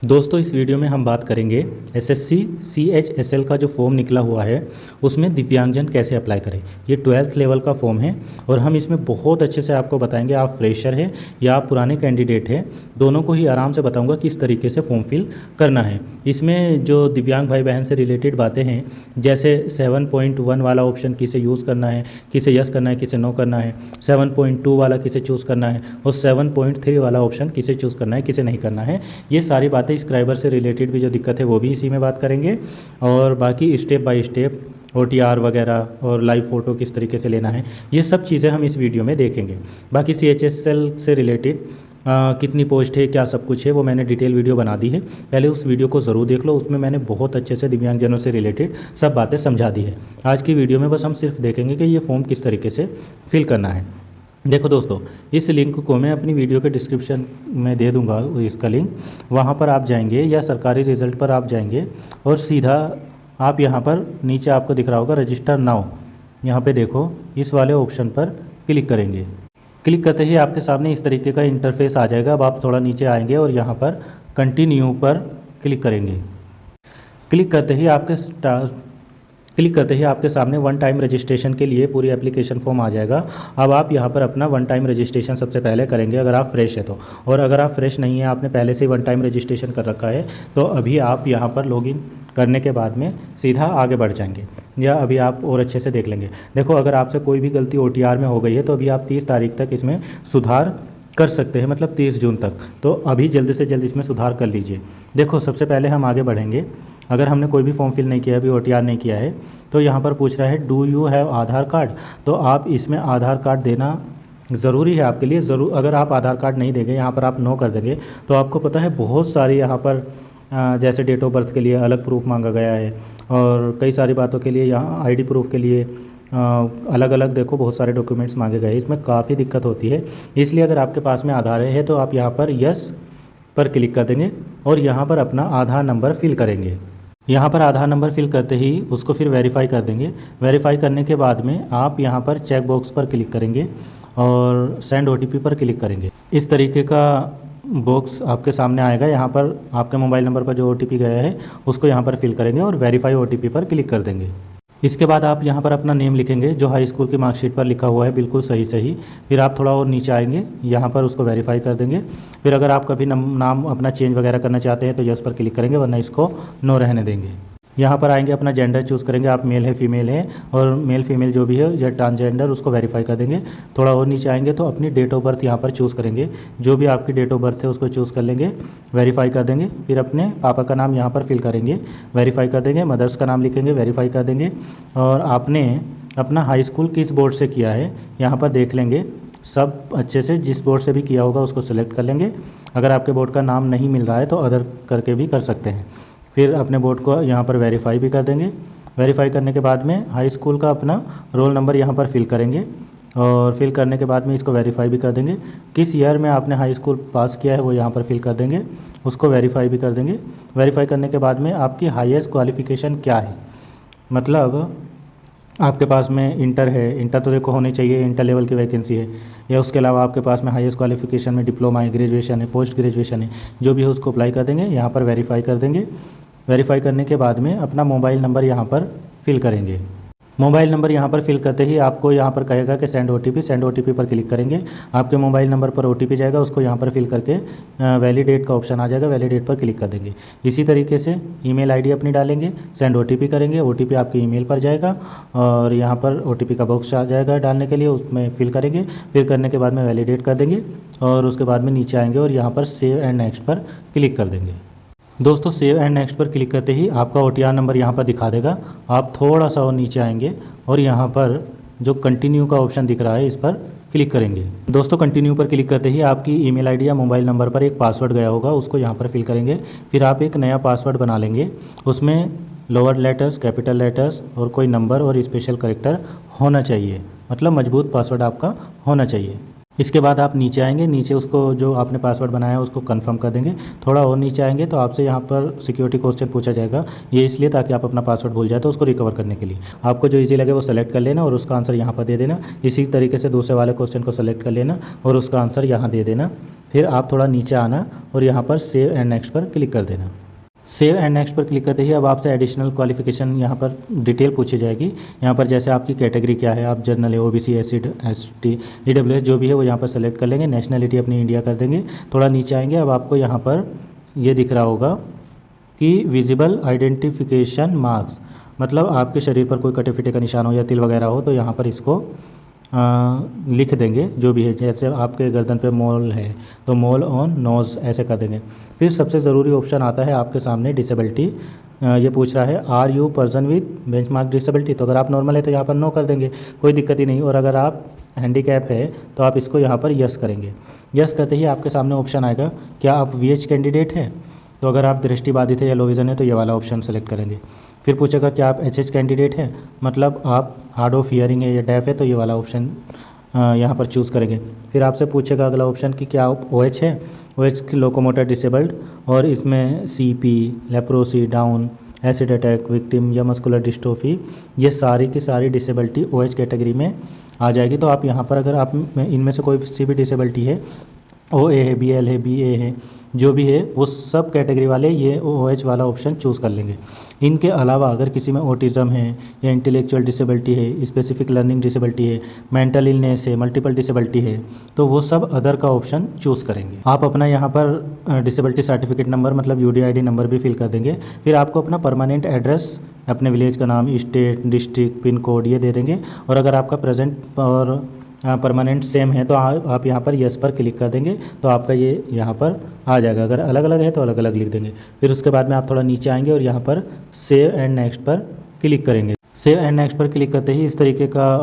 दोस्तों इस वीडियो में हम बात करेंगे एसएससी CHSL का जो फॉर्म निकला हुआ है उसमें दिव्यांगजन कैसे अप्लाई करें। ये 12th लेवल का फॉर्म है और हम इसमें बहुत अच्छे से आपको बताएंगे। आप फ्रेशर हैं या आप पुराने कैंडिडेट हैं, दोनों को ही आराम से बताऊंगा किस तरीके से फॉर्म फिल करना है। इसमें जो दिव्यांग भाई बहन से रिलेटेड बातें हैं, जैसे 7.1 वाला ऑप्शन किसे यूज़ करना है, किसे यस करना है, किसे नो करना है, 7.2 वाला किसे चूज़ करना है और 7.3 वाला ऑप्शन किसे चूज़ करना है, किसे नहीं करना है, ये सारी बातें स्क्राइबर से रिलेटेड भी जो दिक्कत है वो भी इसी में बात करेंगे। और बाकी स्टेप बाय स्टेप OTR वगैरह और लाइव फ़ोटो किस तरीके से लेना है, ये सब चीज़ें हम इस वीडियो में देखेंगे। बाकी CHSL से रिलेटेड कितनी पोस्ट है, क्या सब कुछ है, वो मैंने डिटेल वीडियो बना दी है, पहले उस वीडियो को ज़रूर देख लो। उसमें मैंने बहुत अच्छे से दिव्यांगजनों से रिलेटेड सब बातें समझा दी है। आज की वीडियो में बस हम सिर्फ देखेंगे कि ये फॉर्म किस तरीके से फिल करना है। देखो दोस्तों, इस लिंक को मैं अपनी वीडियो के डिस्क्रिप्शन में दे दूंगा, इसका लिंक, वहाँ पर आप जाएंगे या सरकारी रिज़ल्ट पर आप जाएंगे और सीधा आप यहाँ पर नीचे आपको दिख रहा होगा रजिस्टर नाउ, यहाँ पे देखो इस वाले ऑप्शन पर क्लिक करेंगे। क्लिक करते ही आपके सामने इस तरीके का इंटरफेस आ जाएगा। अब आप थोड़ा नीचे आएंगे और यहाँ पर कंटिन्यू पर क्लिक करेंगे। क्लिक करते ही आपके सामने वन टाइम रजिस्ट्रेशन के लिए पूरी एप्लीकेशन फॉर्म आ जाएगा। अब आप यहाँ पर अपना वन टाइम रजिस्ट्रेशन सबसे पहले करेंगे, अगर आप फ्रेश है तो। और अगर आप फ्रेश नहीं है, आपने पहले से ही वन टाइम रजिस्ट्रेशन कर रखा है, तो अभी आप यहाँ पर लॉगिन करने के बाद में सीधा आगे बढ़ जाएंगे, या अभी आप और अच्छे से देख लेंगे। देखो, अगर आपसे कोई भी गलती OTR में हो गई है तो अभी आप 30 तारीख तक इसमें सुधार कर सकते हैं, मतलब 30 जून तक। तो अभी जल्दी से जल्दी इसमें सुधार कर लीजिए। देखो, सबसे पहले हम आगे बढ़ेंगे। अगर हमने कोई भी फॉर्म फिल नहीं किया है, अभी OTR नहीं किया है, तो यहाँ पर पूछ रहा है do you have Aadhaar card, तो आप इसमें आधार कार्ड देना ज़रूरी है आपके लिए। ज़रूर, अगर आप आधार कार्ड नहीं देंगे, यहाँ पर आप नो कर देंगे, तो आपको पता है बहुत सारी यहाँ पर जैसे डेट ऑफ बर्थ के लिए अलग प्रूफ मांगा गया है और कई सारी बातों के लिए यहाँ ID प्रूफ के लिए अलग अलग देखो बहुत सारे डॉक्यूमेंट्स मांगे गए। इसमें काफ़ी दिक्कत होती है, इसलिए अगर आपके पास में आधार है तो आप यहाँ पर यस पर क्लिक कर देंगे और यहाँ पर अपना आधार नंबर फिल करेंगे। यहाँ पर आधार नंबर फिल करते ही उसको फिर वेरीफाई कर देंगे। वेरीफाई करने के बाद में आप यहाँ पर चेक बॉक्स पर क्लिक करेंगे और सेंड OTP पर क्लिक करेंगे। इस तरीके का बॉक्स आपके सामने आएगा। यहाँ पर आपके मोबाइल नंबर पर जो OTP गया है उसको यहाँ पर फिल करेंगे और वेरीफाई OTP पर क्लिक कर देंगे। इसके बाद आप यहाँ पर अपना नेम लिखेंगे जो हाई स्कूल की मार्कशीट पर लिखा हुआ है, बिल्कुल सही। फिर आप थोड़ा और नीचे आएंगे, यहाँ पर उसको वेरीफाई कर देंगे। फिर अगर आप कभी नाम अपना चेंज वगैरह करना चाहते हैं तो यस पर क्लिक करेंगे, वरना इसको नो रहने देंगे। यहाँ पर आएंगे, अपना जेंडर चूज़ करेंगे, आप मेल है फीमेल है, और मेल फीमेल जो भी है या ट्रांसजेंडर, उसको वेरीफाई कर देंगे। थोड़ा और नीचे आएंगे तो अपनी डेट ऑफ बर्थ यहाँ पर चूज़ करेंगे, जो भी आपकी डेट ऑफ बर्थ है उसको चूज़ कर लेंगे, वेरीफाई कर देंगे। फिर अपने पापा का नाम यहाँ पर फिल करेंगे, वेरीफाई कर देंगे। मदर्स का नाम लिखेंगे, वेरीफाई कर देंगे। और आपने अपना हाई स्कूल किस बोर्ड से किया है यहाँ पर देख लेंगे, सब अच्छे से। जिस बोर्ड से भी किया होगा उसको सिलेक्ट कर लेंगे। अगर आपके बोर्ड का नाम नहीं मिल रहा है तो अदर करके भी कर सकते हैं। फिर अपने बोर्ड को यहाँ पर वेरीफाई भी कर देंगे। वेरीफाई करने के बाद में हाई स्कूल का अपना रोल नंबर यहाँ पर फिल करेंगे और फिल करने के बाद में इसको वेरीफाई भी कर देंगे। किस ईयर में आपने हाई स्कूल पास किया है वो यहाँ पर फिल कर देंगे, उसको वेरीफाई भी कर देंगे। वेरीफाई करने के बाद में आपकी हाईएस्ट क्वालिफ़िकेशन क्या है, मतलब आपके पास में इंटर है, इंटर तो देखो होनी चाहिए, इंटर लेवल की वैकेंसी है, या उसके अलावा आपके पास में हाईएस्ट क्वालिफिकेशन में डिप्लोमा है, ग्रेजुएशन है, पोस्ट ग्रेजुएशन है, जो भी है उसको अप्लाई कर देंगे। यहाँ पर वेरीफाई कर देंगे। वेरीफाई करने के बाद में अपना मोबाइल नंबर यहाँ पर फिल करेंगे। मोबाइल नंबर यहाँ पर फिल करते ही आपको यहाँ पर कहेगा कि सेंड OTP पर क्लिक करेंगे। आपके मोबाइल नंबर पर OTP जाएगा, उसको यहाँ पर फिल करके वैलिडेट का ऑप्शन आ जाएगा, वैलिडेट पर क्लिक कर देंगे। इसी तरीके से ईमेल ID अपनी डालेंगे, सेंड OTP करेंगे, OTP आपकी ईमेल पर जाएगा और यहाँ पर OTP का बॉक्स आ जाएगा डालने के लिए, उसमें फिल करेंगे। फिल करने के बाद में वैलिडेट कर देंगे और उसके बाद में नीचे आएंगे और यहाँ पर सेव एंड नेक्स्ट पर क्लिक कर देंगे। दोस्तों, सेव एंड नेक्स्ट पर क्लिक करते ही आपका OTR नंबर यहाँ पर दिखा देगा। आप थोड़ा सा और नीचे आएंगे और यहाँ पर जो कंटिन्यू का ऑप्शन दिख रहा है इस पर क्लिक करेंगे। दोस्तों, कंटिन्यू पर क्लिक करते ही आपकी ईमेल ID या मोबाइल नंबर पर एक पासवर्ड गया होगा, उसको यहाँ पर फिल करेंगे। फिर आप एक नया पासवर्ड बना लेंगे, उसमें लोअर लेटर्स, कैपिटल लेटर्स और कोई नंबर और स्पेशल कैरेक्टर होना चाहिए, मतलब मजबूत पासवर्ड आपका होना चाहिए। इसके बाद आप नीचे आएंगे, नीचे उसको जो आपने पासवर्ड बनाया है उसको कंफर्म कर देंगे। थोड़ा और नीचे आएंगे तो आपसे यहाँ पर सिक्योरिटी क्वेश्चन पूछा जाएगा, ये इसलिए ताकि आप अपना पासवर्ड भूल जाए तो उसको रिकवर करने के लिए आपको जो इजी लगे वो सेलेक्ट कर लेना और उसका आंसर यहाँ पर दे देना। इसी तरीके से दूसरे वाले क्वेश्चन को सेलेक्ट कर लेना और उसका आंसर यहाँ दे देना। फिर आप थोड़ा नीचे आना और यहाँ पर सेव एंड नेक्स्ट पर क्लिक कर देना। सेव एंड नेक्स्ट पर क्लिक करते ही अब आपसे एडिशनल क्वालिफिकेशन यहाँ पर डिटेल पूछी जाएगी। यहाँ पर जैसे आपकी कैटेगरी क्या है, आप जनरल है, ओबीसी, एससी, एसटी, ईडब्ल्यूएस जो भी है वो यहाँ पर सेलेक्ट कर लेंगे। नेशनलिटी अपनी इंडिया कर देंगे। थोड़ा नीचे आएंगे, अब आपको यहाँ पर ये दिख रहा होगा कि विजिबल आइडेंटिफिकेशन मार्क्स, मतलब आपके शरीर पर कोई कटे फिटे का निशान हो या तिल वगैरह हो तो यहाँ पर इसको लिख देंगे जो भी है। जैसे आपके गर्दन पे मोल है तो मोल ऑन नोज़ ऐसे कर देंगे। फिर सबसे ज़रूरी ऑप्शन आता है आपके सामने डिसेबिलिटी। ये पूछ रहा है are you person with benchmark disability, तो अगर आप नॉर्मल है तो यहाँ पर नो कर देंगे, कोई दिक्कत ही नहीं। और अगर आप हैंडीकैप है तो आप इसको यहाँ पर यस करेंगे। यस करते ही आपके सामने ऑप्शन आएगा क्या आप वीएच कैंडिडेट हैं, तो अगर आप दृष्टिबाधित है या लो विज़न है तो ये वाला ऑप्शन सेलेक्ट करेंगे। फिर पूछेगा क्या आप एचएच कैंडिडेट हैं, मतलब आप हार्ड ऑफ हियरिंग है या डेफ है तो ये वाला ऑप्शन यहाँ पर चूज़ करेंगे। फिर आपसे पूछेगा अगला ऑप्शन कि क्या आप ओएच है, ओएच की लोकोमोटर डिसेबल्ड, और इसमें CP, leprosy, down, acid attack victim या मस्कुलर डिस्ट्रोफी, ये सारी की सारी डिसेबिलिटी ओएच कैटेगरी में आ जाएगी। तो आप यहाँ पर अगर आप इनमें से कोई सी भी डिसेबिलिटी है, OA है, BL है, BA है, जो भी है वो सब कैटेगरी वाले ये OH वाला ऑप्शन चूज़ कर लेंगे। इनके अलावा अगर किसी में ऑटिज़म है या इंटेलेक्चुअल डिसेबिलिटी है, स्पेसिफिक लर्निंग डिसेबिलिटी है, मेंटल इलनेस है, मल्टीपल डिसेबिलिटी है, तो वो सब अदर का ऑप्शन चूज़ करेंगे। आप अपना यहाँ पर डिसेबिलिटी सर्टिफिकेट नंबर मतलब UDID नंबर भी फिल कर देंगे। फिर आपको अपना परमानेंट एड्रेस, अपने विलेज का नाम, स्टेट, डिस्ट्रिक्ट, पिन कोड ये दे देंगे। और अगर आपका प्रेजेंट और परमानेंट सेम है तो आप यहाँ पर यस पर क्लिक कर देंगे तो आपका ये यहाँ पर आ जाएगा। अगर अलग अलग है तो अलग अलग लिख देंगे। फिर उसके बाद में आप थोड़ा नीचे आएंगे और यहाँ पर सेव एंड नेक्स्ट पर क्लिक करेंगे। सेव एंड नेक्स्ट पर क्लिक करते ही इस तरीके का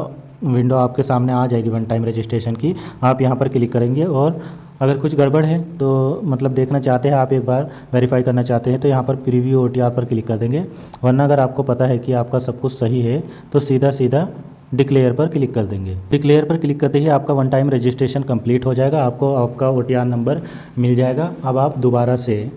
विंडो आपके सामने आ जाएगी वन टाइम रजिस्ट्रेशन की। आप यहाँ पर क्लिक करेंगे और अगर कुछ गड़बड़ है तो मतलब देखना चाहते हैं आप, एक बार वेरीफाई करना चाहते हैं तो यहाँ पर प्रीव्यू OTR पर क्लिक कर देंगे। वरना अगर आपको पता है कि आपका सब कुछ सही है तो सीधा सीधा डिक्लेयर पर क्लिक कर देंगे। डिक्लेयर पर क्लिक करते ही आपका वन टाइम रजिस्ट्रेशन कंप्लीट हो जाएगा, आपको आपका OTR नंबर मिल जाएगा। अब आप दोबारा से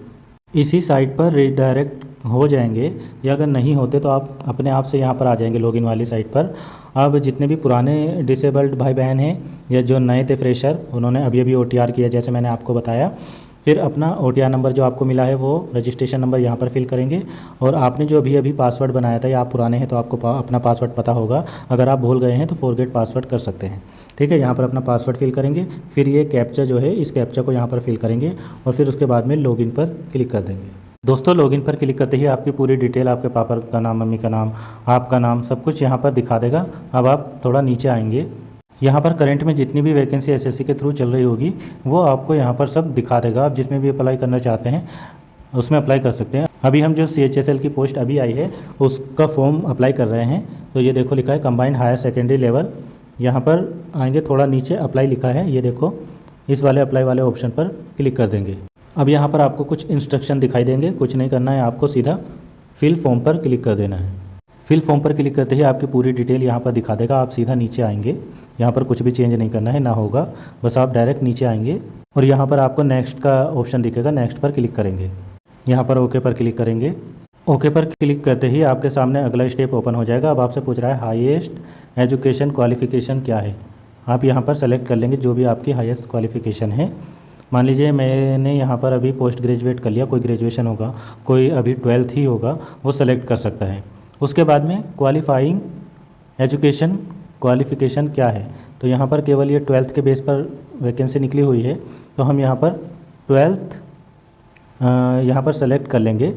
इसी साइट पर रिडायरेक्ट हो जाएंगे, या अगर नहीं होते तो आप अपने आप से यहाँ पर आ जाएंगे लॉगिन वाली साइट पर। अब जितने भी पुराने डिसेबल्ड भाई बहन हैं या जो नए थे फ्रेशर, उन्होंने अभी अभी OTR किया जैसे मैंने आपको बताया, फिर अपना OTR नंबर जो आपको मिला है वो रजिस्ट्रेशन नंबर यहाँ पर फिल करेंगे। और आपने जो अभी पासवर्ड बनाया था या आप पुराने हैं तो आपको अपना पासवर्ड पता होगा, अगर आप भूल गए हैं तो फॉरगेट पासवर्ड कर सकते हैं। ठीक है, यहाँ पर अपना पासवर्ड फिल करेंगे। फिर ये कैप्चा जो है इस कैप्चा को यहाँ पर फिल करेंगे और फिर उसके बाद में लॉगिन पर क्लिक कर देंगे। दोस्तों लॉगिन पर क्लिक करते ही आपकी पूरी डिटेल, आपके पापा का नाम, मम्मी का नाम, आपका नाम, सब कुछ यहाँ पर दिखा देगा। अब आप थोड़ा नीचे आएंगे, यहाँ पर करंट में जितनी भी वैकेंसी SSC के थ्रू चल रही होगी वो आपको यहाँ पर सब दिखा देगा। आप जिसमें भी अप्लाई करना चाहते हैं उसमें अप्लाई कर सकते हैं। अभी हम जो CHSL की पोस्ट अभी आई है उसका फॉर्म अप्लाई कर रहे हैं। तो ये देखो लिखा है कंबाइंड हायर सेकेंडरी लेवल, यहाँ पर आएंगे थोड़ा नीचे अप्लाई लिखा है, ये देखो इस वाले अप्लाई वाले ऑप्शन पर क्लिक कर देंगे। अब यहाँ पर आपको कुछ इंस्ट्रक्शन दिखाई देंगे, कुछ नहीं करना है, आपको सीधा फिल फॉर्म पर क्लिक कर देना है। फिल फॉर्म पर क्लिक करते ही आपकी पूरी डिटेल यहाँ पर दिखा देगा। आप सीधा नीचे आएंगे, यहाँ पर कुछ भी चेंज नहीं करना है, ना होगा, बस आप डायरेक्ट नीचे आएंगे और यहाँ पर आपको नेक्स्ट का ऑप्शन दिखेगा, नेक्स्ट पर क्लिक करेंगे। यहाँ पर ओके पर क्लिक करेंगे। ओके पर क्लिक करते ही आपके सामने अगला स्टेप ओपन हो जाएगा। अब आपसे पूछ रहा है हाईएस्ट एजुकेशन क्वालिफिकेशन क्या है। आप यहाँ पर सेलेक्ट कर लेंगे जो भी आपकी हाईएस्ट क्वालिफिकेशन है। मान लीजिए मैंने यहाँ पर अभी पोस्ट ग्रेजुएट कर लिया, कोई ग्रेजुएशन होगा, कोई अभी 12th ही होगा, वो सेलेक्ट कर सकता है। उसके बाद में क्वालिफाइंग एजुकेशन क्वालिफ़िकेशन क्या है, तो यहाँ पर केवल ये 12th के बेस पर वैकेंसी निकली हुई है तो हम यहाँ पर 12th यहाँ पर सेलेक्ट कर लेंगे,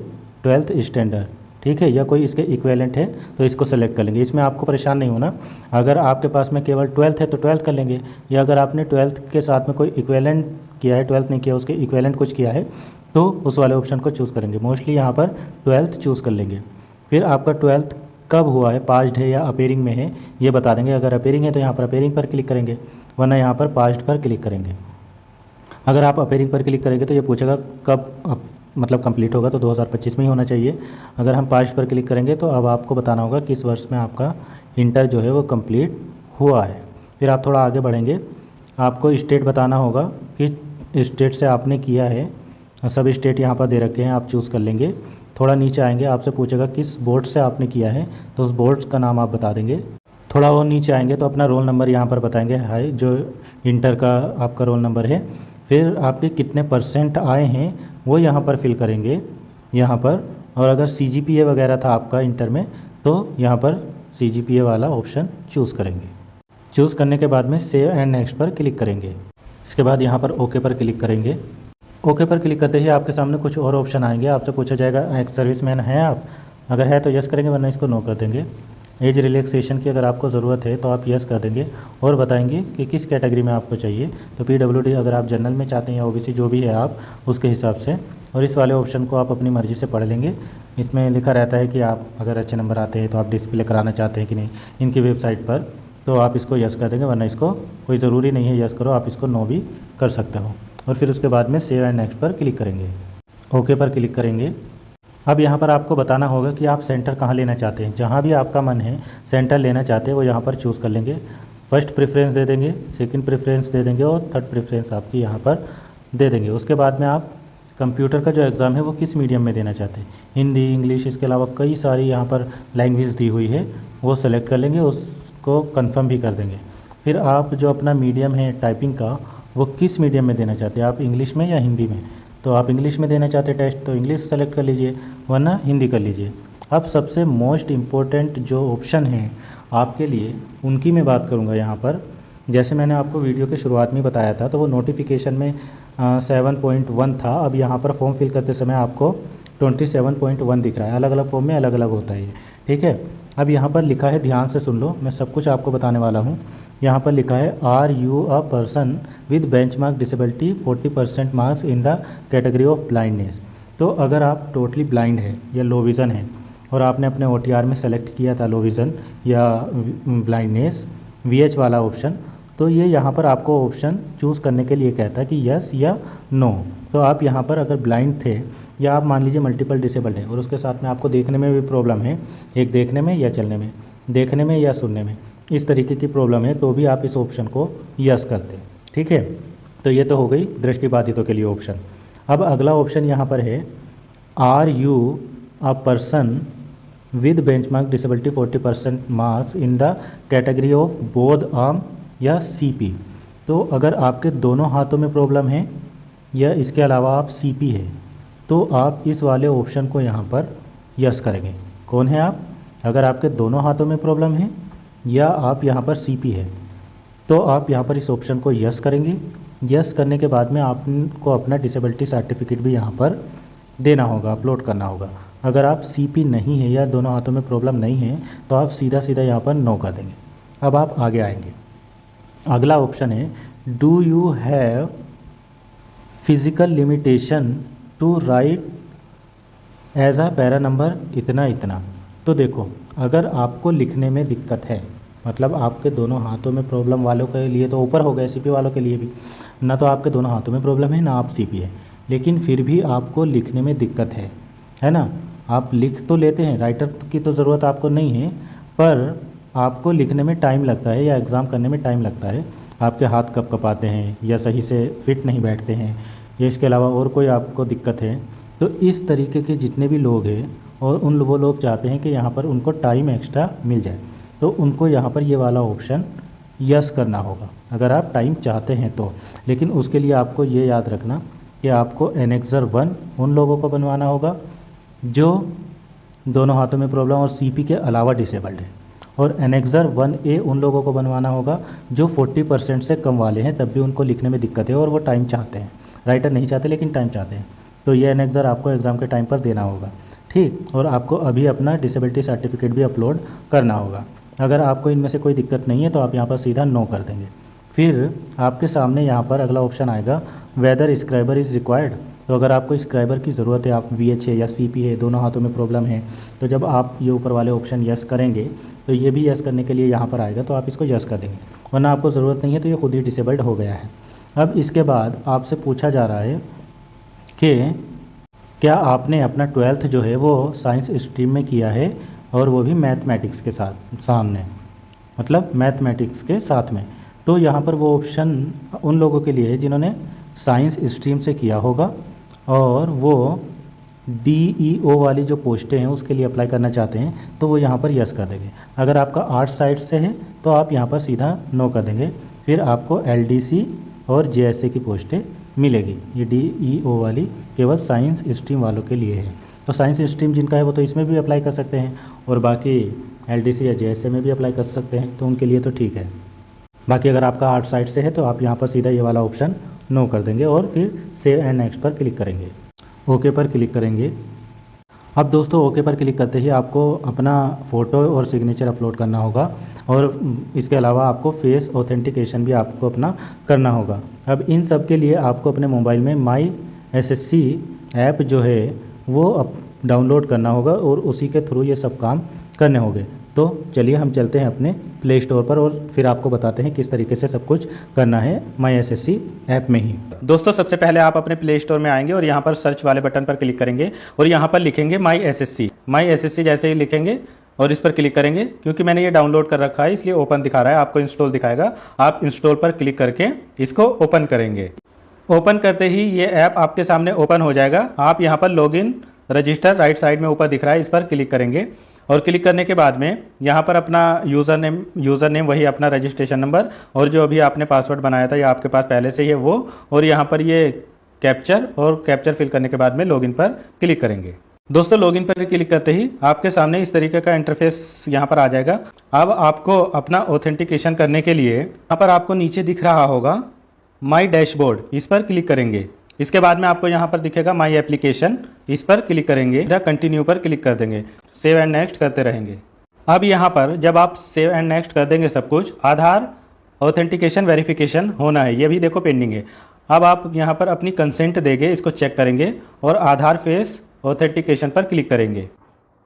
12th स्टैंडर्ड। ठीक है, या कोई इसके इक्वेलेंट है तो इसको सेलेक्ट कर लेंगे। इसमें आपको परेशान नहीं होना, अगर आपके पास में केवल 12th है तो 12th कर लेंगे, या अगर आपने 12th के साथ में कोई इक्वेलेंट किया है, 12th नहीं किया उसके इक्वेलेंट कुछ किया है तो उस वाले ऑप्शन को चूज़ करेंगे। मोस्टली यहाँ पर 12th चूज़ कर लेंगे। फिर आपका 12th कब हुआ है, पास्ट है या अपेयरिंग में है, ये बता देंगे। अगर अपेयरिंग है तो यहाँ पर अपेयरिंग पर क्लिक करेंगे, वरना यहाँ पर पास्ट पर क्लिक करेंगे। अगर आप अपेयरिंग पर क्लिक करेंगे तो ये पूछेगा कब मतलब कंप्लीट होगा, तो 2025 में ही होना चाहिए। अगर हम पास्ट पर क्लिक करेंगे तो अब आपको बताना होगा किस वर्ष में आपका इंटर जो है वो कंप्लीट हुआ है। फिर आप थोड़ा आगे बढ़ेंगे, आपको स्टेट बताना होगा कि स्टेट से आपने किया है। सब स्टेट यहाँ पर दे रखे हैं, आप चूज़ कर लेंगे। थोड़ा नीचे आएंगे, आपसे पूछेगा किस बोर्ड से आपने किया है, तो उस बोर्ड का नाम आप बता देंगे। थोड़ा और नीचे आएंगे तो अपना रोल नंबर यहाँ पर बताएंगे, हाई जो इंटर का आपका रोल नंबर है। फिर आपके कितने % आए हैं वो यहाँ पर फिल करेंगे यहाँ पर। और अगर CGPA वगैरह था आपका इंटर में तो यहाँ पर CGPA वाला ऑप्शन चूज़ करेंगे। चूज़ करने के बाद में सेव एंड नेक्स्ट पर क्लिक करेंगे। इसके बाद यहाँ पर ओके पर क्लिक करेंगे। ओके पर क्लिक करते ही आपके सामने कुछ और ऑप्शन आएंगे। आपसे पूछा जाएगा एक्स सर्विसमैन है आप, अगर है तो यस करेंगे, वरना इसको नो कर देंगे। एज रिलैक्सेशन की अगर आपको ज़रूरत है तो आप यस कर देंगे और बताएंगे कि किस कैटेगरी में आपको चाहिए। तो PWD अगर आप जनरल में चाहते हैं या OBC जो भी है आप उसके हिसाब से। और इस वाले ऑप्शन को आप अपनी मर्ज़ी से पढ़ लेंगे। इसमें लिखा रहता है कि आप अगर अच्छे नंबर आते हैं तो आप डिस्प्ले कराना चाहते हैं कि नहीं इनकी वेबसाइट पर, तो आप इसको यस कर देंगे, वरना इसको कोई ज़रूरी नहीं है यस करो, आप इसको नो भी कर सकते हो। और फिर उसके बाद में सेव एंड नेक्स्ट पर क्लिक करेंगे। ओके पर क्लिक करेंगे। अब यहाँ पर आपको बताना होगा कि आप सेंटर कहाँ लेना चाहते हैं। जहाँ भी आपका मन है सेंटर लेना चाहते हैं वो यहाँ पर चूज़ कर लेंगे। फर्स्ट प्रेफरेंस दे देंगे, सेकंड प्रेफरेंस दे देंगे और थर्ड प्रेफरेंस आपकी यहाँ पर दे देंगे। उसके बाद में आप कंप्यूटर का जो एग्ज़ाम है वो किस मीडियम में देना चाहते हैं, हिंदी, इंग्लिश, इसके अलावा कई सारी यहाँ पर लैंग्वेज दी हुई है, वो सेलेक्ट कर लेंगे, उसको कन्फर्म भी कर देंगे। फिर आप जो अपना मीडियम है टाइपिंग का वो किस मीडियम में देना चाहते हैं, आप इंग्लिश में या हिंदी में। तो आप इंग्लिश में देना चाहते हैं टेस्ट तो इंग्लिश सेलेक्ट कर लीजिए, वरना हिंदी कर लीजिए। अब सबसे मोस्ट इम्पोर्टेंट जो ऑप्शन है आपके लिए उनकी मैं बात करूँगा यहाँ पर। जैसे मैंने आपको वीडियो के शुरुआत में बताया था तो वो नोटिफिकेशन में 7.1 था। अब यहाँ पर फॉर्म फिल करते समय आपको 27.1 दिख रहा है। अलग अलग फॉर्म में अलग अलग होता है ये, ठीक है। अब यहाँ पर लिखा है, ध्यान से सुन लो, मैं सब कुछ आपको बताने वाला हूँ। यहाँ पर लिखा है are you a person with benchmark disability 40% marks in the category of blindness. तो अगर आप टोटली ब्लाइंड है या लो विज़न है और आपने अपने OTR में सेलेक्ट किया था लो विज़न या ब्लाइंडनेस VH वाला ऑप्शन, तो ये यहाँ पर आपको ऑप्शन चूज़ करने के लिए कहता है कि यस या नो। तो आप यहाँ पर अगर ब्लाइंड थे या आप मान लीजिए मल्टीपल डिसेबल्ड है और उसके साथ में आपको देखने में भी प्रॉब्लम है, एक देखने में या चलने में, देखने में या सुनने में, इस तरीके की प्रॉब्लम है, तो भी आप इस ऑप्शन को यस करते हैं, ठीक है। तो ये तो हो गई दृष्टिबाधितों के लिए ऑप्शन। अब अगला ऑप्शन यहाँ पर है are you a person with benchmark disability 40% marks in the category of both arm या CP। तो अगर आपके दोनों हाथों में प्रॉब्लम है या इसके अलावा आप CP है तो आप इस वाले ऑप्शन को यहाँ पर यस करेंगे। कौन है आप? अगर आपके दोनों हाथों में प्रॉब्लम है या आप यहाँ पर CP है तो आप यहाँ पर इस ऑप्शन को यस करेंगे। यस करने के बाद में आपको अपना डिसेबिलिटी सर्टिफिकेट भी यहाँ पर देना होगा, अपलोड करना होगा। अगर आप CP नहीं है या दोनों हाथों में प्रॉब्लम नहीं है तो आप सीधा सीधा यहाँ पर नो कर देंगे। अब आप आगे आएंगे। अगला ऑप्शन है do you have physical limitation to write as a para number इतना इतना। तो देखो, अगर आपको लिखने में दिक्कत है, मतलब आपके दोनों हाथों में प्रॉब्लम वालों के लिए तो ऊपर हो गया, CP वालों के लिए भी ना, तो आपके दोनों हाथों में प्रॉब्लम है ना आप CP है, लेकिन फिर भी आपको लिखने में दिक्कत है ना। आप लिख तो लेते हैं, राइटर की तो ज़रूरत आपको नहीं है, पर आपको लिखने में टाइम लगता है या एग्ज़ाम करने में टाइम लगता है। आपके हाथ कप कपाते हैं या सही से फिट नहीं बैठते हैं या इसके अलावा और कोई आपको दिक्कत है, तो इस तरीके के जितने भी लोग हैं और वो लोग चाहते हैं कि यहाँ पर उनको टाइम एक्स्ट्रा मिल जाए, तो उनको यहाँ पर ये वाला ऑप्शन यस करना होगा अगर आप टाइम चाहते हैं तो। लेकिन उसके लिए आपको ये याद रखना कि आपको एनेक्सर 1 उन लोगों को बनवाना होगा जो दोनों हाथों में प्रॉब्लम और CP के अलावा डिसेबल्ड है, और एनेक्सर 1A उन लोगों को बनवाना होगा जो 40% से कम वाले हैं, तब भी उनको लिखने में दिक्कत है और वो टाइम चाहते हैं, राइटर नहीं चाहते लेकिन टाइम चाहते हैं। तो ये एनेक्सर आपको एग्ज़ाम के टाइम पर देना होगा, ठीक। और आपको अभी अपना डिसेबिलिटी सर्टिफिकेट भी अपलोड करना होगा। अगर आपको इनमें से कोई दिक्कत नहीं है तो आप यहाँ पर सीधा नो कर देंगे। फिर आपके सामने यहाँ पर अगला ऑप्शन आएगा वेदर स्क्राइबर इज़ रिक्वायर्ड। तो अगर आपको स्क्राइबर की ज़रूरत है, आप VH है या CP है, दोनों हाथों में प्रॉब्लम है, तो जब आप ये ऊपर वाले ऑप्शन यस करेंगे तो ये भी यस करने के लिए यहाँ पर आएगा, तो आप इसको यस कर देंगे, वरना आपको ज़रूरत नहीं है तो ये खुद ही डिसेबल्ड हो गया है। अब इसके बाद आपसे पूछा जा रहा है कि क्या आपने अपना 12th जो है वो साइंस स्ट्रीम में किया है और वो भी मैथमेटिक्स के साथ, सामने मतलब मैथमेटिक्स के साथ में। तो यहाँ पर वो ऑप्शन उन लोगों के लिए है जिन्होंने साइंस स्ट्रीम से किया होगा और वो DEO वाली जो पोस्टें हैं उसके लिए अप्लाई करना चाहते हैं, तो वो यहाँ पर यस कर देंगे। अगर आपका आर्ट साइड से है तो आप यहाँ पर सीधा नो कर देंगे। फिर आपको LDC और JSA की पोस्टें मिलेगी। ये DEO वाली केवल साइंस स्ट्रीम वालों के लिए है। तो साइंस स्ट्रीम जिनका है वो तो इसमें भी अप्लाई कर सकते हैं और बाकी LDC या JSA में भी अप्लाई कर सकते हैं, तो उनके लिए तो ठीक है। बाकी अगर आपका आर्ट साइड से है तो आप यहाँ पर सीधा ये वाला ऑप्शन नो कर देंगे और फिर सेव एंड नेक्स्ट पर क्लिक करेंगे, ओके पर क्लिक करेंगे। अब दोस्तों ओके पर क्लिक करते ही आपको अपना फ़ोटो और सिग्नेचर अपलोड करना होगा और इसके अलावा आपको फेस ऑथेंटिकेशन भी आपको अपना करना होगा। अब इन सब के लिए आपको अपने मोबाइल में माई SSC ऐप जो है वो डाउनलोड करना होगा और उसी के थ्रू ये सब काम करने होंगे। तो चलिए हम चलते हैं अपने प्ले स्टोर पर और फिर आपको बताते हैं किस तरीके से सब कुछ करना है माई SSC ऐप में ही। दोस्तों सबसे पहले आप अपने प्ले स्टोर में आएंगे और यहाँ पर सर्च वाले बटन पर क्लिक करेंगे और यहाँ पर लिखेंगे माई SSC जैसे ही लिखेंगे और इस पर क्लिक करेंगे। क्योंकि मैंने ये डाउनलोड कर रखा है इसलिए ओपन दिखा रहा है, आपको इंस्टॉल दिखाएगा। आप इंस्टॉल पर क्लिक करके इसको ओपन करेंगे। ओपन करते ही ये ऐप आपके सामने ओपन हो जाएगा। आप यहाँ पर लॉगिन रजिस्टर राइट साइड में ऊपर दिख रहा है, इस पर क्लिक करेंगे और क्लिक करने के बाद में यहाँ पर अपना यूज़र नेम वही अपना रजिस्ट्रेशन नंबर और जो अभी आपने पासवर्ड बनाया था या आपके पास पहले से ही है वो, और यहाँ पर ये कैप्चर फिल करने के बाद में लॉगिन पर क्लिक करेंगे। दोस्तों लॉगिन पर क्लिक करते ही आपके सामने इस तरीके का इंटरफेस यहाँ पर आ जाएगा। अब आपको अपना ऑथेंटिकेशन करने के लिए यहाँ पर आपको नीचे दिख रहा होगा माई डैशबोर्ड, इस पर क्लिक करेंगे। इसके बाद में आपको यहाँ पर दिखेगा माई एप्लीकेशन, इस पर क्लिक करेंगे, कंटिन्यू पर क्लिक कर देंगे, सेव एंड नेक्स्ट करते रहेंगे। अब यहाँ पर जब आप सेव एंड नेक्स्ट कर देंगे सब कुछ, आधार ऑथेंटिकेशन वेरिफिकेशन होना है, ये भी देखो पेंडिंग है। अब आप यहाँ पर अपनी कंसेंट देंगे, इसको चेक करेंगे और आधार फेस ऑथेंटिकेशन पर क्लिक करेंगे।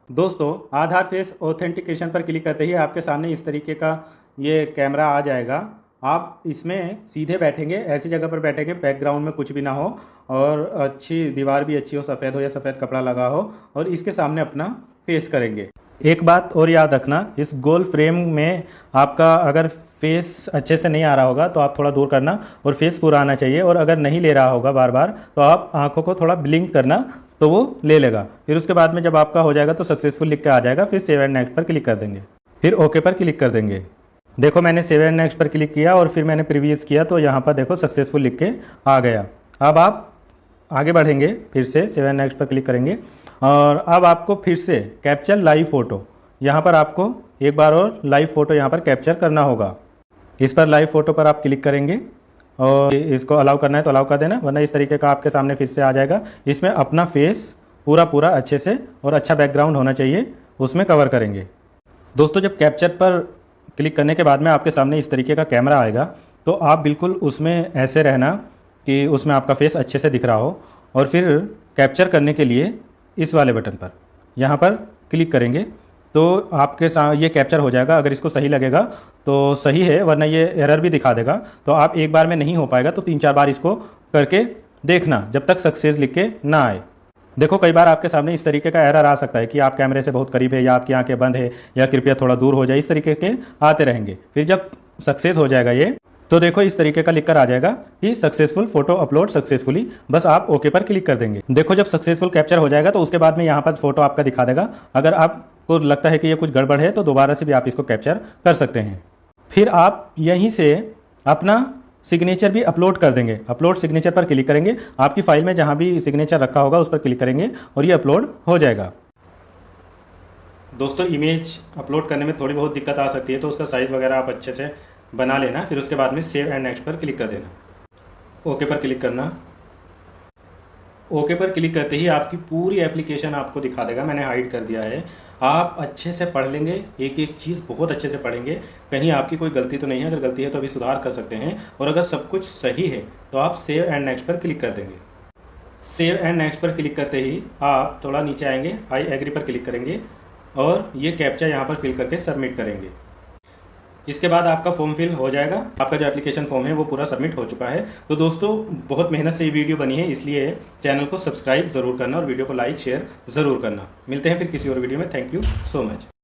दोस्तों आधार फेस ऑथेंटिकेशन पर क्लिक करते ही आपके सामने इस तरीके का ये कैमरा आ जाएगा। आप इसमें सीधे बैठेंगे, ऐसी जगह पर बैठेंगे बैकग्राउंड में कुछ भी ना हो और अच्छी दीवार भी अच्छी हो, सफ़ेद हो या सफ़ेद कपड़ा लगा हो, और इसके सामने अपना फेस करेंगे। एक बात और याद रखना, इस गोल फ्रेम में आपका अगर फेस अच्छे से नहीं आ रहा होगा तो आप थोड़ा दूर करना और फेस पूरा आना चाहिए, और अगर नहीं ले रहा होगा बार बार तो आप आंखों को थोड़ा ब्लिंक करना तो वो ले लेगा। फिर उसके बाद में जब आपका हो जाएगा तो सक्सेसफुल लिख के आ जाएगा, फिर सेव एंड नेक्स्ट पर क्लिक कर देंगे, फिर ओके पर क्लिक कर देंगे। देखो मैंने सेव एंड नेक्स्ट पर क्लिक किया और फिर मैंने प्रीवियस किया तो यहाँ पर देखो सक्सेसफुल लिख के आ गया। अब आप आगे बढ़ेंगे, फिर से सेव एंड नेक्स्ट पर क्लिक करेंगे और अब आपको फिर से कैप्चर लाइव फ़ोटो, यहाँ पर आपको एक बार और लाइव फ़ोटो यहाँ पर कैप्चर करना होगा। इस पर लाइव फ़ोटो पर आप क्लिक करेंगे और इसको अलाउ करना है तो अलाउ कर देना, वरना इस तरीके का आपके सामने फिर से आ जाएगा। इसमें अपना फेस पूरा अच्छे से और अच्छा बैकग्राउंड होना चाहिए, उसमें कवर करेंगे। दोस्तों जब कैप्चर पर क्लिक करने के बाद में आपके सामने इस तरीके का कैमरा आएगा तो आप बिल्कुल उसमें ऐसे रहना कि उसमें आपका फेस अच्छे से दिख रहा हो, और फिर कैप्चर करने के लिए इस वाले बटन पर यहाँ पर क्लिक करेंगे तो आपके साथ ये कैप्चर हो जाएगा। अगर इसको सही लगेगा तो सही है, वरना ये एरर भी दिखा देगा। तो आप एक बार में नहीं हो पाएगा तो 3-4 बार इसको करके देखना जब तक सक्सेस लिख के ना आए। देखो कई बार आपके सामने इस तरीके का एरर आ सकता है कि आप कैमरे से बहुत करीब है या आपकी आंखें बंद है या कृपया थोड़ा दूर हो जाए, इस तरीके के आते रहेंगे। फिर जब सक्सेस हो जाएगा ये तो देखो इस तरीके का लिखकर आ जाएगा कि सक्सेसफुल फोटो अपलोड सक्सेसफुली, बस आप ओके पर क्लिक कर देंगे। देखो जब सक्सेसफुल कैप्चर हो जाएगा तो उसके बाद में यहाँ पर फोटो आपका दिखा देगा। अगर आपको लगता है कि ये कुछ गड़बड़ है तो दोबारा से भी आप इसको कैप्चर कर सकते हैं। फिर आप यहीं से अपना सिग्नेचर भी अपलोड कर देंगे। अपलोड सिग्नेचर पर क्लिक करेंगे, आपकी फाइल में जहां भी सिग्नेचर रखा होगा उस पर क्लिक करेंगे और ये अपलोड हो जाएगा। दोस्तों इमेज अपलोड करने में थोड़ी बहुत दिक्कत आ सकती है तो उसका साइज़ वगैरह आप अच्छे से बना लेना। फिर उसके बाद में सेव एंड नेक्स्ट पर क्लिक कर देना, ओके पर क्लिक करना। ओके पर क्लिक करते ही आपकी पूरी एप्लीकेशन आपको दिखा देगा। मैंने हाइड कर दिया है। आप अच्छे से पढ़ लेंगे, एक एक चीज़ बहुत अच्छे से पढ़ेंगे, कहीं आपकी कोई गलती तो नहीं है। अगर गलती है तो अभी सुधार कर सकते हैं, और अगर सब कुछ सही है तो आप सेव एंड नेक्स्ट पर क्लिक कर देंगे। सेव एंड नेक्स्ट पर क्लिक करते ही आप थोड़ा नीचे आएंगे, आई एग्री पर क्लिक करेंगे और ये कैप्चा यहाँ पर फिल करके सबमिट करेंगे। इसके बाद आपका फॉर्म फिल हो जाएगा। आपका जो एप्लीकेशन फॉर्म है वो पूरा सबमिट हो चुका है। तो दोस्तों बहुत मेहनत से ये वीडियो बनी है, इसलिए चैनल को सब्सक्राइब ज़रूर करना और वीडियो को लाइक शेयर ज़रूर करना। मिलते हैं फिर किसी और वीडियो में। Thank you so much.